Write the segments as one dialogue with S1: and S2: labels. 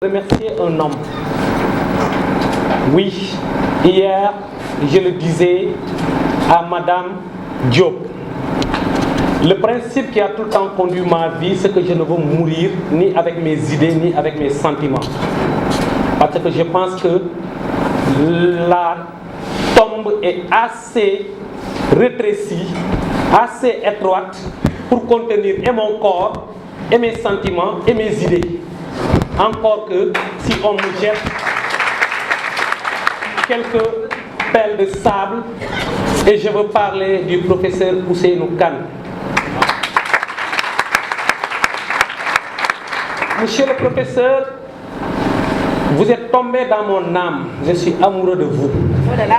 S1: Remercier un homme. Oui, hier, je le disais à Madame Diop. Le principe qui a tout le temps conduit ma vie, c'est que je ne veux mourir ni avec mes idées, ni avec mes sentiments. Parce que je pense que la tombe est assez rétrécie, assez étroite pour contenir et mon corps, et mes sentiments, et mes idées. Encore que si on me jette quelques pelles de sable, et je veux parler du professeur Ousseynou Kane. Monsieur le professeur, vous êtes tombé dans mon âme. Je suis amoureux de vous. Oh là là.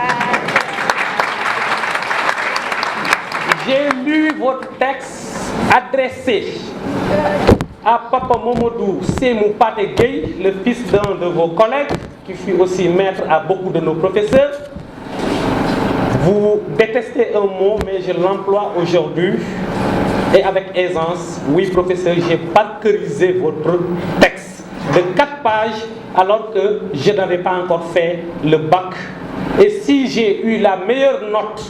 S1: J'ai lu votre texte adressé à Papa Momodou Sémou Pathé Gueye, le fils d'un de vos collègues, qui fut aussi maître à beaucoup de nos professeurs. Vous détestez un mot, mais je l'emploie aujourd'hui et avec aisance. Oui, professeur, j'ai parcourisé votre texte de 4 pages alors que je n'avais pas encore fait le bac. Et si j'ai eu la meilleure note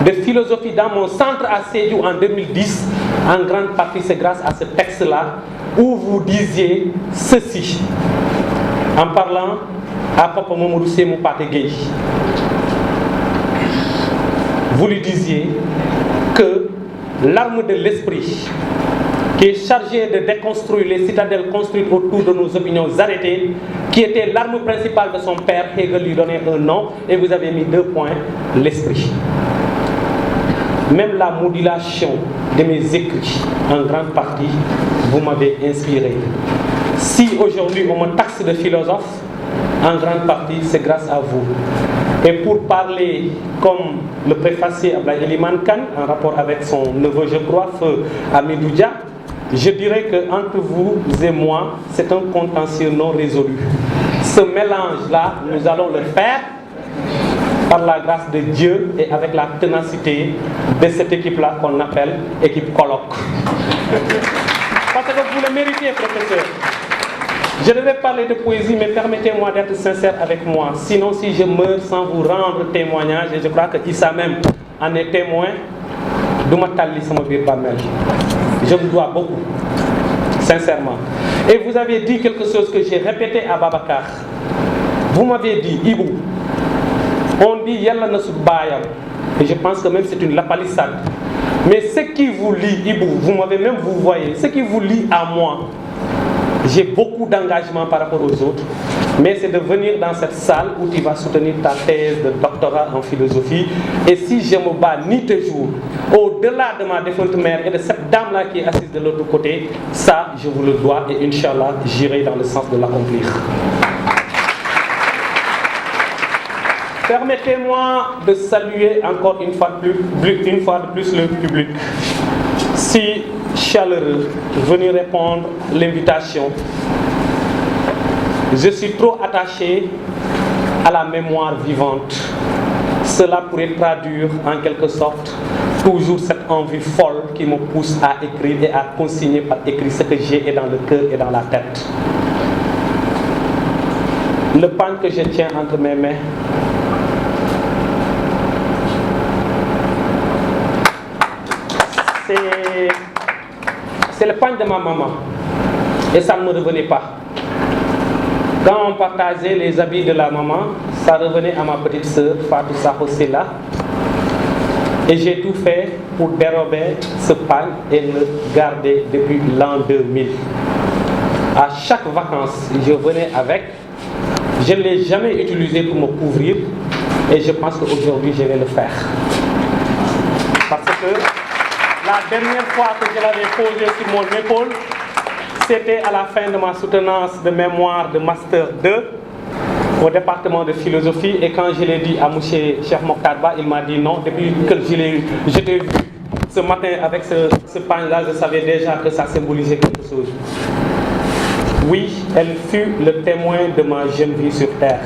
S1: de philosophie dans mon centre à Sédhiou en 2010, en grande partie c'est grâce à ce texte-là où vous disiez ceci, en parlant à Papa Momodou Sémou Pathé Gueye. Vous lui disiez que l'arme de l'esprit qui est chargée de déconstruire les citadelles construites autour de nos opinions arrêtées, qui était l'arme principale de son père, Hegel lui donnait un nom, et vous avez mis 2 points, l'esprit. Même la modulation de mes écrits, en grande partie, vous m'avez inspiré. Si aujourd'hui on me taxe de philosophe, en grande partie, c'est grâce à vous. Et pour parler comme le préfacier Ablaye Eliman Kane, en rapport avec son neveu, je crois, Feu Amidou Dia, je dirais qu'entre vous et moi, c'est un contentieux non résolu. Ce mélange-là, nous allons le faire par la grâce de Dieu et avec la ténacité de cette équipe-là qu'on appelle équipe colloque. Parce que vous le méritez, professeur. Je devais parler de poésie, mais permettez-moi d'être sincère avec moi. Sinon, si je meurs sans vous rendre témoignage, et je crois que Issa même en est témoin, je vous dois beaucoup, sincèrement. Et vous avez dit quelque chose que j'ai répété à Babacar. Vous m'avez dit, Ibou, on dit Yalla Nassoud Bayam, et je pense que même c'est une lapalissade. Mais ce qui vous lie, Ibou, vous m'avez même, vous voyez, ce qui vous lie à moi, j'ai beaucoup d'engagement par rapport aux autres, mais c'est de venir dans cette salle où tu vas soutenir ta thèse de doctorat en philosophie. Et si je me bats nuit et jour, au-delà de ma défunte mère et de cette dame-là qui est assise de l'autre côté, ça, je vous le dois et Inch'Allah, j'irai dans le sens de l'accomplir. Permettez-moi de saluer encore une fois de plus le public. Si chaleureux, venu répondre à l'invitation. Je suis trop attaché à la mémoire vivante. Cela pourrait traduire en quelque sorte toujours cette envie folle qui me pousse à écrire et à consigner par écrit ce que j'ai et dans le cœur et dans la tête. Le pain que je tiens entre mes mains, c'est le pain de ma maman. Et ça ne me revenait pas. Quand on partageait les habits de la maman, ça revenait à ma petite sœur, Fatou Sahosela. Et j'ai tout fait pour dérober ce pain et le garder depuis l'an 2000. À chaque vacances, je venais avec. Je ne l'ai jamais utilisé pour me couvrir. Et je pense qu'aujourd'hui, je vais le faire. Parce que la dernière fois que je l'avais posé sur mon épaule, c'était à la fin de ma soutenance de mémoire de Master 2 au département de philosophie. Et quand je l'ai dit à M. Cheikh Mokhtarba, il m'a dit non. Depuis que je t'ai vu ce matin avec ce pain-là, je savais déjà que ça symbolisait quelque chose. Oui, elle fut le témoin de ma jeune vie sur Terre.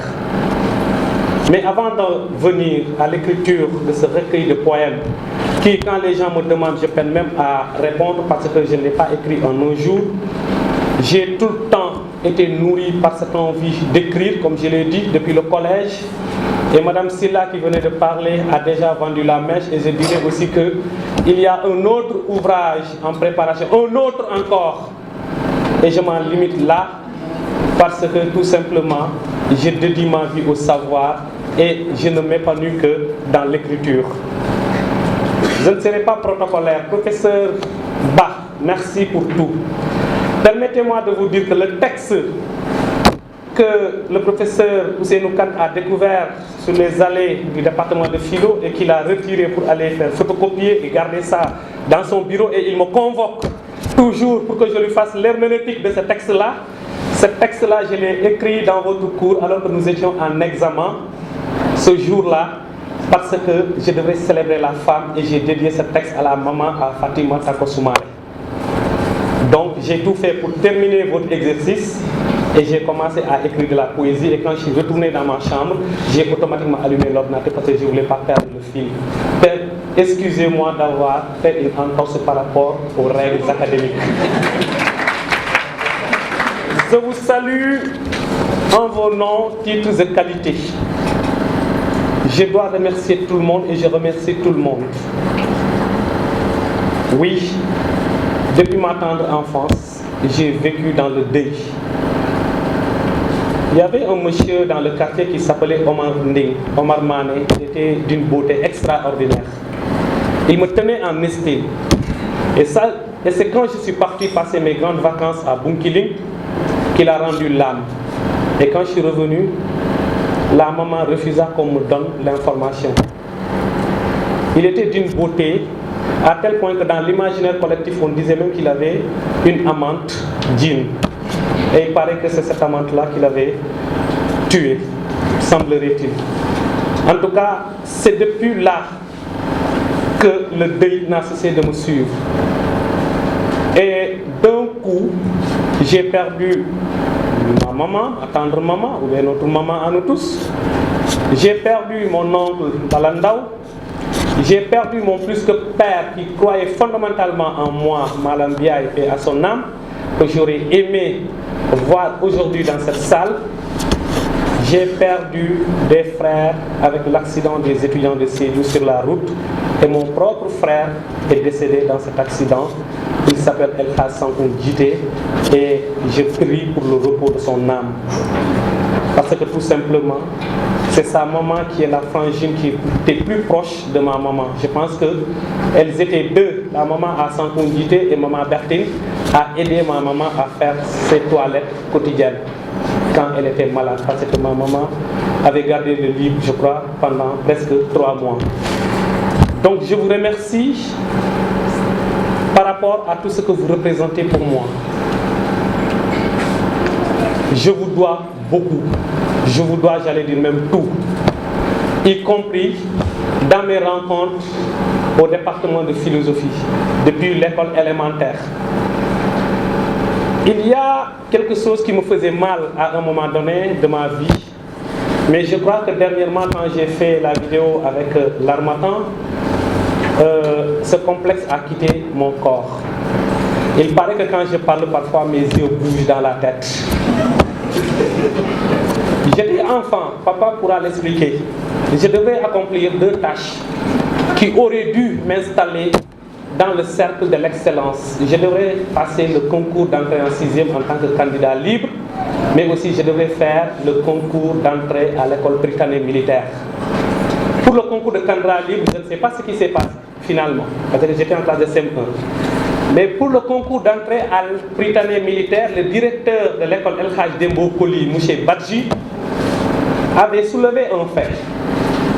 S1: Mais avant de venir à l'écriture de ce recueil de poèmes, qui, quand les gens me demandent, je peine même à répondre parce que je ne l'ai pas écrit en un jour, j'ai tout le temps été nourri par cette envie d'écrire, comme je l'ai dit, depuis le collège. Et Madame Silla, qui venait de parler, a déjà vendu la mèche. Et je dirais aussi qu'il y a un autre ouvrage en préparation, un autre encore. Et je m'en limite là, parce que tout simplement, je dédie ma vie au savoir et je ne m'épanouis que dans l'écriture. Je ne serai pas protocolaire. Professeur Ba, merci pour tout. Permettez-moi de vous dire que le texte que le professeur Ousseynou Kane a découvert sur les allées du département de philo et qu'il a retiré pour aller faire photocopier et garder ça dans son bureau, et il me convoque toujours pour que je lui fasse l'herméneutique de ce texte-là. Ce texte-là, je l'ai écrit dans votre cours alors que nous étions en examen ce jour-là, parce que je devrais célébrer la femme et j'ai dédié ce texte à la maman, à Fatima Tako Soumaré. Donc j'ai tout fait pour terminer votre exercice et j'ai commencé à écrire de la poésie, et quand je suis retourné dans ma chambre, j'ai automatiquement allumé l'ordinateur parce que je ne voulais pas perdre le fil. Excusez-moi d'avoir fait une entorse par rapport aux règles académiques. Je vous salue en vos noms, titres et qualités. Je dois remercier tout le monde et je remercie tout le monde. Oui, depuis ma tendre enfance, j'ai vécu dans le deuil. Il y avait un monsieur dans le quartier qui s'appelait Omar Nding, Omar Mané, qui était d'une beauté extraordinaire. Il me tenait en estime. Et c'est quand je suis parti passer mes grandes vacances à Bunkiling qu'il a rendu l'âme. Et quand je suis revenu, la maman refusa qu'on me donne l'information. Il était d'une beauté à tel point que dans l'imaginaire collectif, on disait même qu'il avait une amante djinn. Et il paraît que c'est cette amante-là qu'il avait tuée, semblerait-il. En tout cas, c'est depuis là que le deuil n'a cessé de me suivre. Et d'un coup, j'ai perdu ma maman, ma tendre maman, ou bien notre maman à nous tous. J'ai perdu mon oncle Balandao. J'ai perdu mon plus que père qui croyait fondamentalement en moi, Malam Biaye, et à son âme, que j'aurais aimé voir aujourd'hui dans cette salle. J'ai perdu des frères avec l'accident des étudiants de Sédhiou sur la route, et mon propre frère est décédé dans cet accident. Il s'appelle El Hassan Djité et je prie pour le repos de son âme. Parce que tout simplement, c'est sa maman qui est la frangine qui était plus proche de ma maman. Je pense qu'elles étaient deux, la maman à Sankoun Djité et maman Bertine, à aider ma maman à faire ses toilettes quotidiennes quand elle était malade. Parce que ma maman avait gardé le livre, je crois, pendant presque 3 mois. Donc je vous remercie par rapport à tout ce que vous représentez pour moi. Je vous dois beaucoup. Je vous dois, j'allais dire même tout, y compris dans mes rencontres au département de philosophie, depuis l'école élémentaire. Il y a quelque chose qui me faisait mal à un moment donné de ma vie, mais je crois que dernièrement, quand j'ai fait la vidéo avec l'Harmattan, ce complexe a quitté mon corps. Il paraît que quand je parle, parfois mes yeux bougent dans la tête. J'étais enfant, papa pourra l'expliquer. Je devais accomplir 2 tâches qui auraient dû m'installer dans le cercle de l'excellence. Je devrais passer le concours d'entrée en 6e en tant que candidat libre, mais aussi je devrais faire le concours d'entrée à l'école britannique militaire. Pour le concours de candidat libre, je ne sais pas ce qui s'est passé finalement, parce que j'étais en classe de CM1. Mais pour le concours d'entrée à la Britannique militaire, le directeur de l'école El Hadj Dembo Koli, M. Badji, avait soulevé un fait.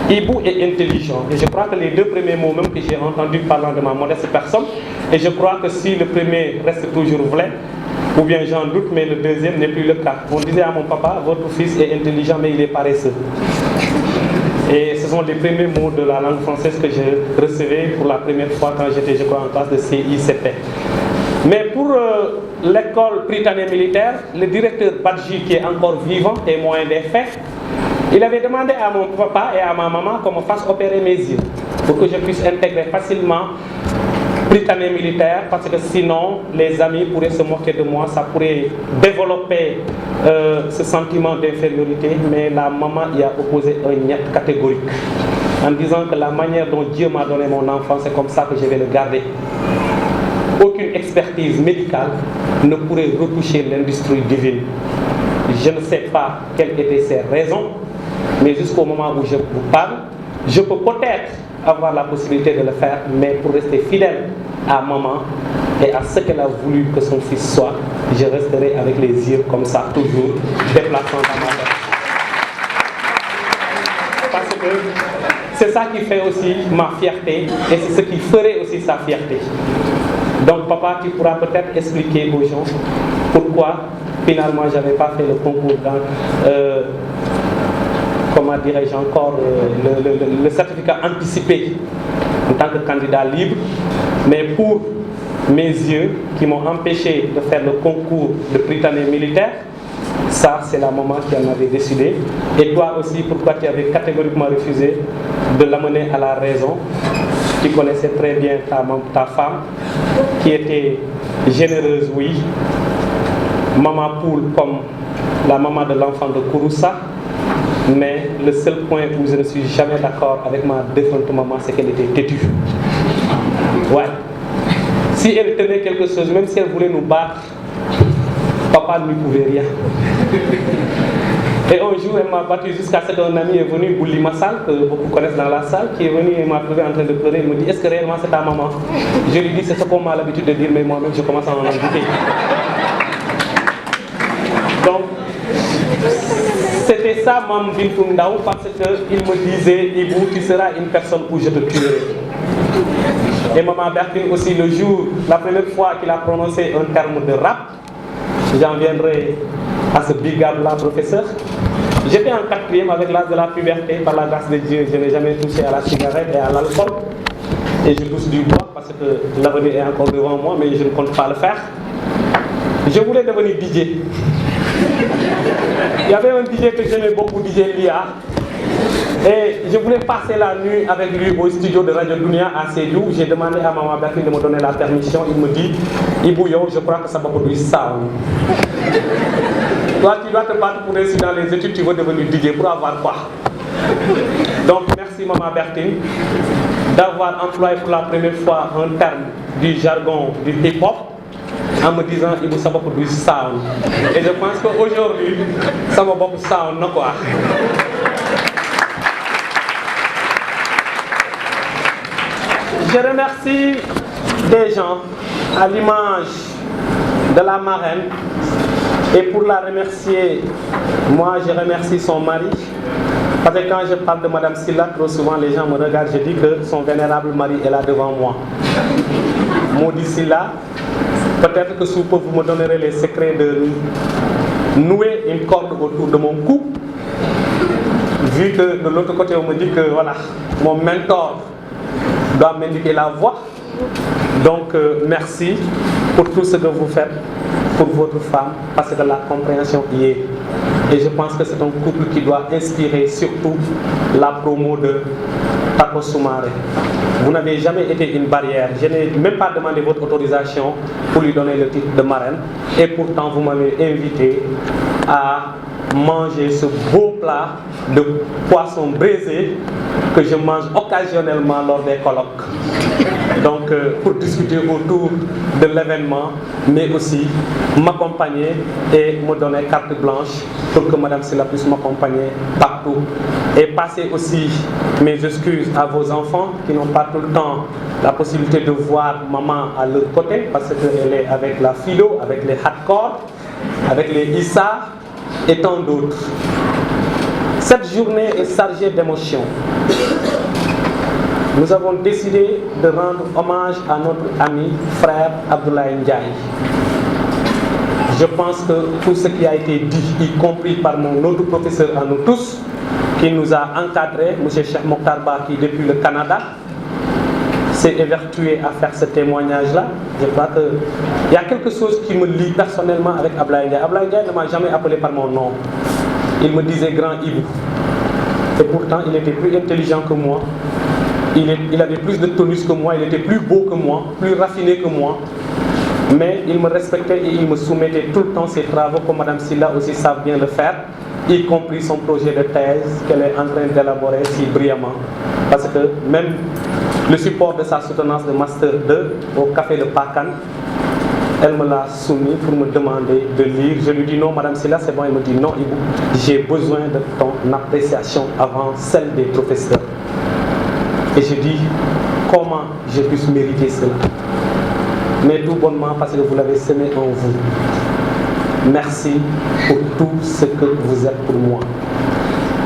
S1: Ibou est intelligent. Et je crois que les 2 premiers mots même que j'ai entendus parlant de ma modeste personne, et je crois que si le premier reste toujours vrai, ou bien j'en doute, mais le deuxième n'est plus le cas. On disait à mon papa, votre fils est intelligent, mais il est paresseux. Et ce sont les premiers mots de la langue française que je recevais pour la première fois quand j'étais, je crois, en classe de CICP. Mais pour l'école britannique militaire, le directeur Badji, qui est encore vivant, témoin des faits, il avait demandé à mon papa et à ma maman qu'on me fasse opérer mes yeux pour que je puisse intégrer facilement prytanée militaire, parce que sinon les amis pourraient se moquer de moi, ça pourrait développer ce sentiment d'infériorité, mais la maman y a opposé un niet catégorique, en disant que la manière dont Dieu m'a donné mon enfant, c'est comme ça que je vais le garder. Aucune expertise médicale ne pourrait retoucher l'industrie divine. Je ne sais pas quelles étaient ses raisons, mais jusqu'au moment où je vous parle, je peux peut-être avoir la possibilité de le faire, mais pour rester fidèle à maman et à ce qu'elle a voulu que son fils soit, je resterai avec les yeux comme ça, toujours déplaçant dans ma tête. Parce que c'est ça qui fait aussi ma fierté et c'est ce qui ferait aussi sa fierté. Donc papa, tu pourras peut-être expliquer aux gens pourquoi finalement je n'avais pas fait le concours comment dirais-je encore, le certificat anticipé en tant que candidat libre, mais pour mes yeux qui m'ont empêché de faire le concours de prytanée militaire, ça c'est la maman qui en avait décidé. Et toi aussi, pourquoi tu avais catégoriquement refusé de l'amener à la raison? Tu connaissais très bien ta femme, qui était généreuse, oui, maman poule comme la maman de l'enfant de Kouroussa. Mais le seul point où je ne suis jamais d'accord avec ma défunte maman, c'est qu'elle était têtue. Ouais. Si elle tenait quelque chose, même si elle voulait nous battre, papa ne lui pouvait rien. Et un jour, elle m'a battu jusqu'à ce qu'un ami est venu, Bouli Massal, que beaucoup connaissent dans la salle, qui est venu et m'a trouvé en train de pleurer. Il me dit, est-ce que réellement c'est ta maman? Je lui dis, c'est ce qu'on m'a l'habitude de dire, mais moi-même je commence à en douter. Donc, c'était ça, Mme Bintoundaou, parce qu'il me disait, Ibou, tu seras une personne où je te tuerai. Et Maman Bertine aussi, le jour, la première fois qu'il a prononcé un terme de rap, j'en viendrai à ce bigable-là, professeur. J'étais en 4e avec l'âge de la puberté, par la grâce de Dieu, je n'ai jamais touché à la cigarette et à l'alcool. Et je touche du bois parce que l'avenir est encore devant moi, mais je ne compte pas le faire. Je voulais devenir DJ. Il y avait un DJ que j'aimais beaucoup, DJ Lia. Et je voulais passer la nuit avec lui au studio de Radio Dunia à Sédou. J'ai demandé à Maman Bertine de me donner la permission. Il me dit, Ibouyo, je crois que ça va produire ça. Toi, tu dois te battre pour réussir dans les études, tu veux devenir DJ. Pour avoir quoi? Donc, merci Maman Bertine d'avoir employé pour la première fois un terme du jargon du hip-hop en me disant Ibou, ça va produire sound. Et je pense qu'aujourd'hui, ça va beaucoup sound, non quoi. Je remercie des gens à l'image de la marraine. Et pour la remercier, moi je remercie son mari. Parce que quand je parle de Madame Silla, trop souvent les gens me regardent, je dis que son vénérable mari est là devant moi. Maudit Silla, peut-être que sous peu vous me donnerez les secrets de nouer une corde autour de mon cou. Vu que de l'autre côté on me dit que voilà, mon mentor doit m'indiquer la voie. Donc merci pour tout ce que vous faites pour votre femme, parce que la compréhension y est. Et je pense que c'est un couple qui doit inspirer surtout la promo de Tako Soumaré. Vous n'avez jamais été une barrière. Je n'ai même pas demandé votre autorisation pour lui donner le titre de marraine. Et pourtant, vous m'avez invité à manger ce beau plat de poisson braisé que je mange occasionnellement lors des colloques. Donc, pour discuter autour de l'événement, mais aussi m'accompagner et me donner carte blanche pour que Madame Silla puisse m'accompagner partout. Et passer aussi mes excuses à vos enfants qui n'ont pas tout le temps la possibilité de voir maman à leur côté, parce qu'elle est avec la philo, avec les hardcore, avec les Issa et tant d'autres. Cette journée est chargée d'émotions. Nous avons décidé de rendre hommage à notre ami, frère Abdoulaye Ndiaye. Je pense que tout ce qui a été dit, y compris par mon autre professeur à nous tous, qui nous a encadrés, M. Cheikh Mokhtar Ba, qui depuis le Canada, s'est évertué à faire ce témoignage-là. Je crois qu'il y a quelque chose qui me lie personnellement avec Abdoulaye Ndiaye. Abdoulaye Ndiaye ne m'a jamais appelé par mon nom. Il me disait grand Ibou. Et pourtant, il était plus intelligent que moi. Il avait plus de tonus que moi, il était plus beau que moi, plus raffiné que moi. Mais il me respectait et il me soumettait tout le temps ses travaux, comme Mme Sylla aussi savent bien le faire, y compris son projet de thèse qu'elle est en train d'élaborer si brillamment. Parce que même le support de sa soutenance de Master 2 au Café de Pakan, elle me l'a soumis pour me demander de lire. Je lui dis non, Mme Sylla, c'est bon. Elle me dit non, Ibou, j'ai besoin de ton appréciation avant celle des professeurs. Et je dis comment je puisse mériter cela. Mais tout bonnement parce que vous l'avez semé en vous. Merci pour tout ce que vous êtes pour moi.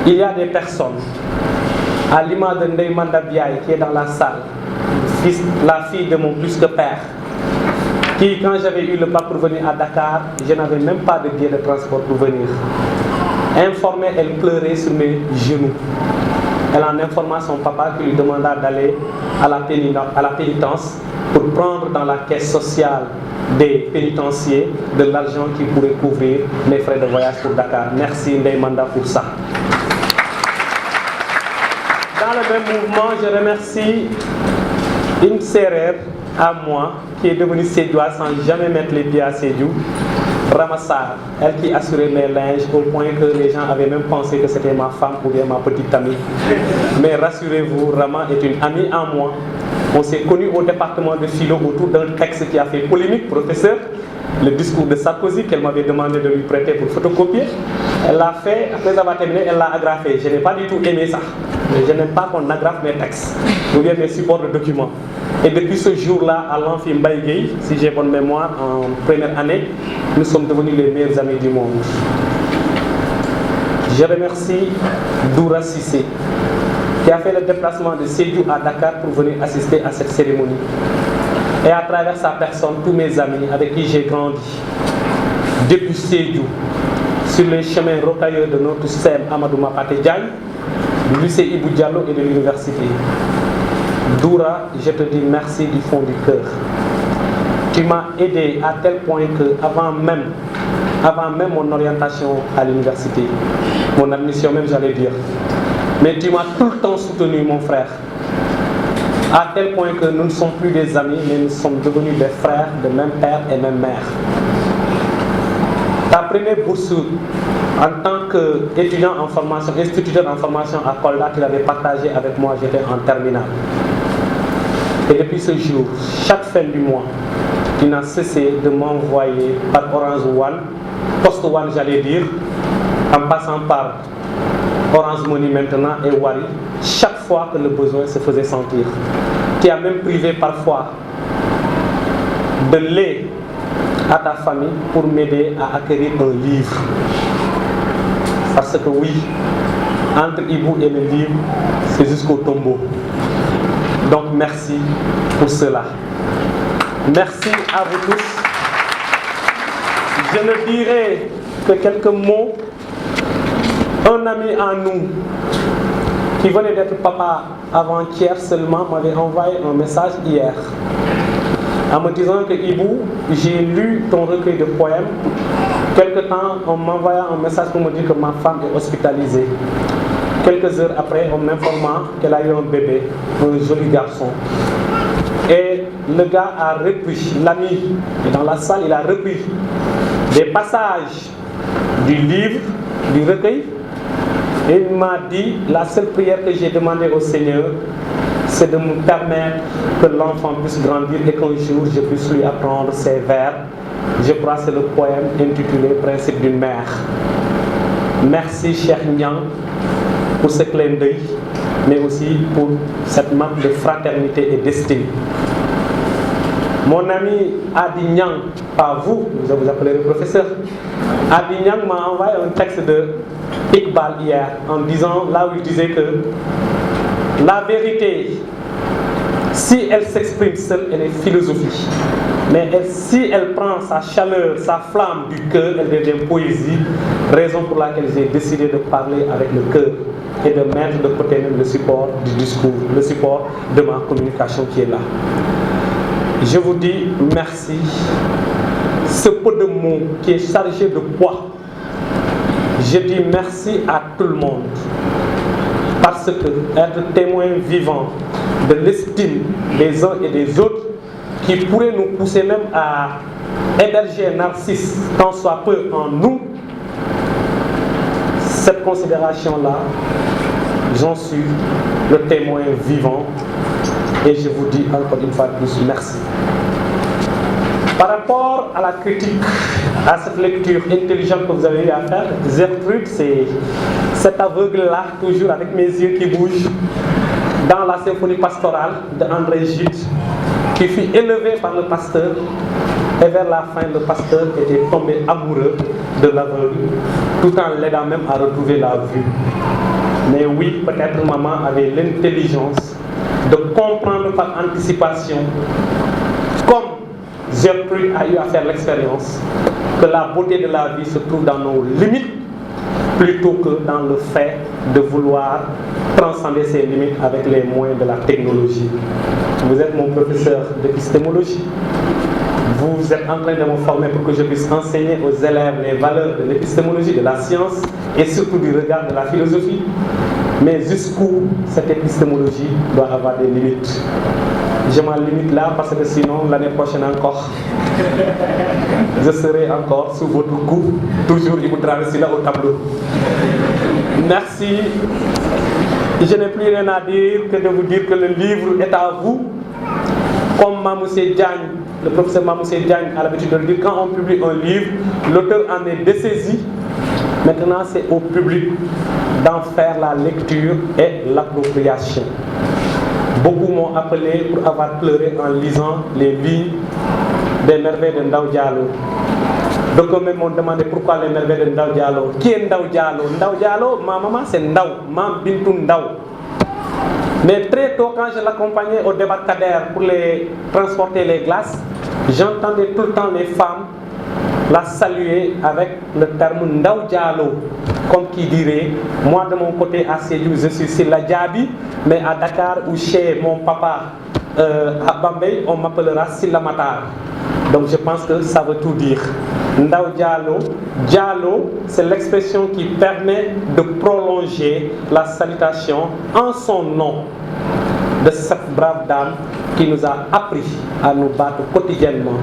S1: Il y a des personnes, à l'image de Ndeye Manda Biaye qui est dans la salle, la fille de mon plus que père, qui, quand j'avais eu le bac pour venir à Dakar, je n'avais même pas de billet de transport pour venir. Informée, elle pleurait sur mes genoux. Elle en informa son papa qui lui demanda d'aller à la pénitence pour prendre dans la caisse sociale des pénitenciers de l'argent qui pourrait couvrir mes frais de voyage pour Dakar. Merci Ndeye Manda pour ça. Dans le même mouvement, je remercie une sérère à moi qui est devenue sédioise sans jamais mettre les pieds à Sédiou, Ramassar, elle qui assurait mes linges au point que les gens avaient même pensé que c'était ma femme ou bien ma petite amie. Mais rassurez-vous, Rama est une amie en moi. On s'est connus au département de philo autour d'un texte qui a fait polémique, professeur, le discours de Sarkozy qu'elle m'avait demandé de lui prêter pour photocopier. Elle l'a fait, après avoir terminé, elle l'a agrafé. Je n'ai pas du tout aimé ça. Je n'aime pas qu'on agrafe mes textes ou bien mes supports de documents. Et depuis ce jour-là, à l'Amphi Mbaye Gueye, si j'ai bonne mémoire, en première année, nous sommes devenus les meilleurs amis du monde. Je remercie Doura Sissé, qui a fait le déplacement de Sédiou à Dakar pour venir assister à cette cérémonie. Et à travers sa personne, tous mes amis avec qui j'ai grandi, depuis Sédiou, sur les chemins rocailleux de notre SEM Amadou Mapate Diagne, du lycée Ibou Diallo et de l'université. Doura, je te dis merci du fond du cœur. Tu m'as aidé à tel point que avant même mon orientation à l'université, mon admission même j'allais dire, mais tu m'as tout le temps soutenu mon frère. À tel point que nous ne sommes plus des amis, mais nous sommes devenus des frères de même père et même mère. Ta première bourse en tant qu'étudiant en formation, instituteur en formation à Kolda, tu l'avais partagé avec moi, j'étais en terminale. Et depuis ce jour, chaque fin du mois, tu n'as cessé de m'envoyer par Orange One, Post One j'allais dire, en passant par Orange Money maintenant et Wari, chaque fois que le besoin se faisait sentir. Tu as même privé parfois de lait à ta famille pour m'aider à acquérir un livre. Parce que oui, entre Ibou et le livre, c'est jusqu'au tombeau. Donc merci pour cela. Merci à vous tous. Je ne dirai que quelques mots. Un ami à nous, qui venait d'être papa avant-hier seulement, m'avait envoyé un message hier en me disant que Ibou, j'ai lu ton recueil de poèmes. Quelque temps, on m'envoya un message pour me dire que ma femme est hospitalisée. Quelques heures après, on m'informa qu'elle a eu un bébé, un joli garçon. Et le gars a repris, l'ami, dans la salle, il a repris des passages du livre, du recueil. Et il m'a dit, la seule prière que j'ai demandée au Seigneur, c'est de me permettre que l'enfant puisse grandir et qu'un jour je puisse lui apprendre ses vers. Je crois que c'est le poème intitulé Principe d'une mère. Merci Cheikh Niang pour ce clin d'œil, mais aussi pour cette marque de fraternité et d'estime. Mon ami Adi Niang, pas vous, je vous appellerai professeur, Adi Niang m'a envoyé un texte de Iqbal hier en disant, là où il disait que la vérité, si elle s'exprime seule, elle est philosophie. Mais si elle prend sa chaleur, sa flamme du cœur, elle devient poésie, raison pour laquelle j'ai décidé de parler avec le cœur et de mettre de côté même le support du discours, le support de ma communication qui est là. Je vous dis merci. Ce peu de mots qui est chargé de poids, je dis merci à tout le monde. Parce que être témoin vivant de l'estime des uns et des autres qui pourrait nous pousser même à héberger un narcisse tant soit peu en nous, cette considération-là, j'en suis le témoin vivant et je vous dis encore une fois de plus merci. Par rapport à la critique, à cette lecture intelligente que vous avez eu à faire, Gertrude, c'est cet aveugle-là, toujours avec mes yeux qui bougent, dans la symphonie pastorale d'André Gide, qui fut élevé par le pasteur, et vers la fin, le pasteur était tombé amoureux de l'aveugle, tout en l'aidant même à retrouver la vue. Mais oui, peut-être maman avait l'intelligence de comprendre par anticipation, comme Gertrude a eu à faire l'expérience, que la beauté de la vie se trouve dans nos limites plutôt que dans le fait de vouloir transcender ces limites avec les moyens de la technologie. Vous êtes mon professeur d'épistémologie. Vous êtes en train de me former pour que je puisse enseigner aux élèves les valeurs de l'épistémologie, de la science et surtout du regard de la philosophie. Mais jusqu'où cette épistémologie doit avoir des limites. Je m'en limite là parce que sinon l'année prochaine encore, je serai encore sous votre coup, toujours Ibou Dramé Sylla au tableau. Merci. Je n'ai plus rien à dire que de vous dire que le livre est à vous. Comme Mamoussé Diagne, le professeur Mamoussé Diagne a l'habitude de le dire, quand on publie un livre, l'auteur en est dessaisi. Maintenant, c'est au public d'en faire la lecture et l'appropriation. Beaucoup m'ont appelé pour avoir pleuré en lisant les lignes des merveilles de Ndao Diallo. Donc, même m'ont demandé pourquoi les merveilles de Ndao Diallo. Qui est Ndao Diallo? Ndao Diallo, ma maman c'est Ndao, Mam Bintou Ndao. Mais très tôt, quand je l'accompagnais au débarcadère pour les transporter les glaces, j'entendais tout le temps les femmes la saluer avec le terme Ndao Diallo, comme qui dirait, moi de mon côté à Sédhiou, je suis Sylla Diaby, mais à Dakar ou chez mon papa à Bambey, on m'appellera Sylla Matar. Donc je pense que ça veut tout dire. Ndao Diallo, Diallo, c'est l'expression qui permet de prolonger la salutation en son nom de cette brave dame qui nous a appris à nous battre quotidiennement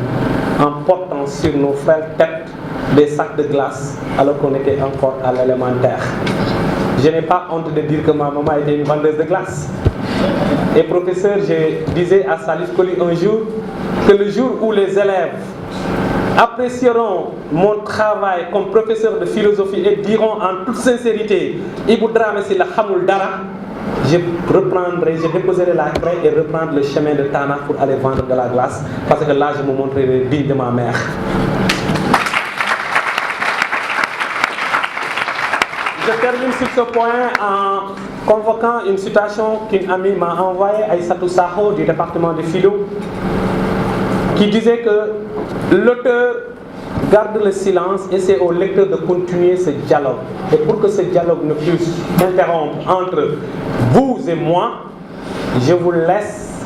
S1: en portant sur nos frêles têtes des sacs de glace alors qu'on était encore à l'élémentaire. Je n'ai pas honte de dire que ma maman était une vendeuse de glace. Et professeur, je disais à Salif Koli un jour que le jour où les élèves apprécieront mon travail comme professeur de philosophie et diront en toute sincérité Ibou Dramé Sylla xamul dara, je déposerai la craie et reprendre le chemin de Tana pour aller vendre de la glace, parce que là je me montrerai digne de ma mère. Je termine sur ce point en convoquant une citation qu'une amie m'a envoyée, Aïssatou Sakho du département de philo, qui disait que l'auteur garde le silence et c'est au lecteur de continuer ce dialogue. Et pour que ce dialogue ne puisse interrompre entre vous et moi, je vous laisse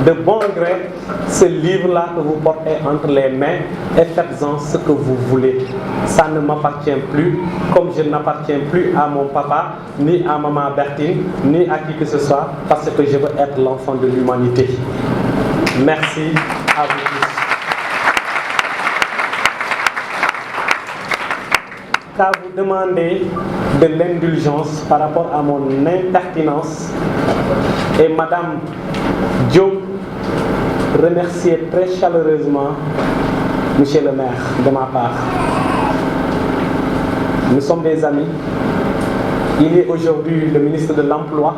S1: de bon gré ce livre-là que vous portez entre les mains et faites-en ce que vous voulez. Ça ne m'appartient plus, comme je n'appartiens plus à mon papa, ni à maman Bertine, ni à qui que ce soit, parce que je veux être l'enfant de l'humanité. Merci à vous tous. Qu'à vous demander de l'indulgence par rapport à mon impertinence et Madame Diop remercier très chaleureusement Monsieur le maire de ma part. Nous sommes des amis. Il est aujourd'hui le ministre de l'Emploi.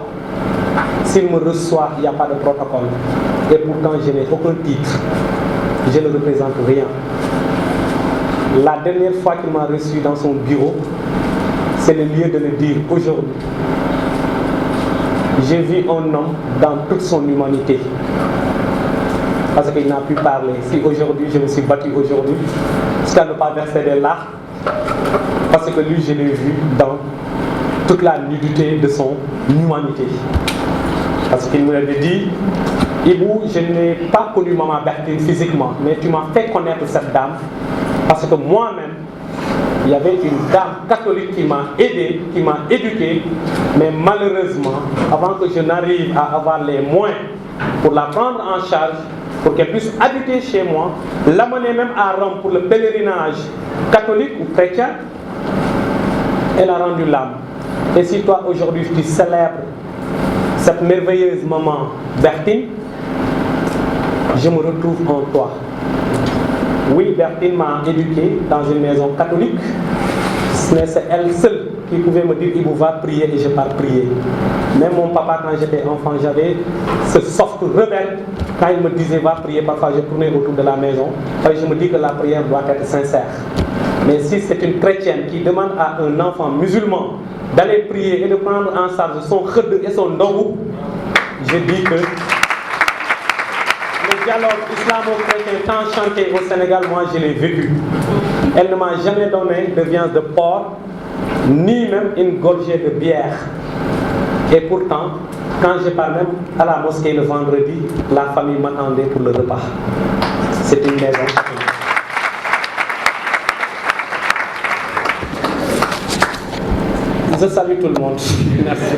S1: S'il me reçoit, il n'y a pas de protocole. Et pourtant, je n'ai aucun titre. Je ne représente rien. La dernière fois qu'il m'a reçu dans son bureau, c'est le lieu de le dire aujourd'hui. J'ai vu un homme dans toute son humanité. Parce qu'il n'a pu parler. Si aujourd'hui je me suis battu aujourd'hui, jusqu'à ne pas verser des larmes, parce que lui je l'ai vu dans toute la nudité de son humanité. Parce qu'il me l'avait dit, Ibou, je n'ai pas connu Maman Bertine physiquement, mais tu m'as fait connaître cette dame, parce que moi-même, Il y avait une dame catholique qui m'a aidé, qui m'a éduqué, mais malheureusement, avant que je n'arrive à avoir les moyens pour la prendre en charge, pour qu'elle puisse habiter chez moi, l'amener même à Rome pour le pèlerinage catholique ou chrétien, elle a rendu l'âme. Et si toi aujourd'hui tu célèbres cette merveilleuse maman Bertine, je me retrouve en toi. Oui, Bertine m'a éduqué dans une maison catholique, mais c'est elle seule qui pouvait me dire Ibou va prier et je pars prier. Même mon papa, quand j'étais enfant, j'avais ce soft rebelle. Quand il me disait va prier, parfois je tournais autour de la maison. Je me dis que la prière doit être sincère. Mais si c'est une chrétienne qui demande à un enfant musulman d'aller prier et de prendre en charge son khud et son ndongu, je dis que le dialogue islamo-chrétien tant chanté au Sénégal, moi je l'ai vécu. Elle ne m'a jamais donné de viande de porc, ni même une gorgée de bière. Et pourtant, quand je pars même à la mosquée le vendredi, la famille m'attendait pour le repas. C'est une maison. Je salue tout le monde. Merci.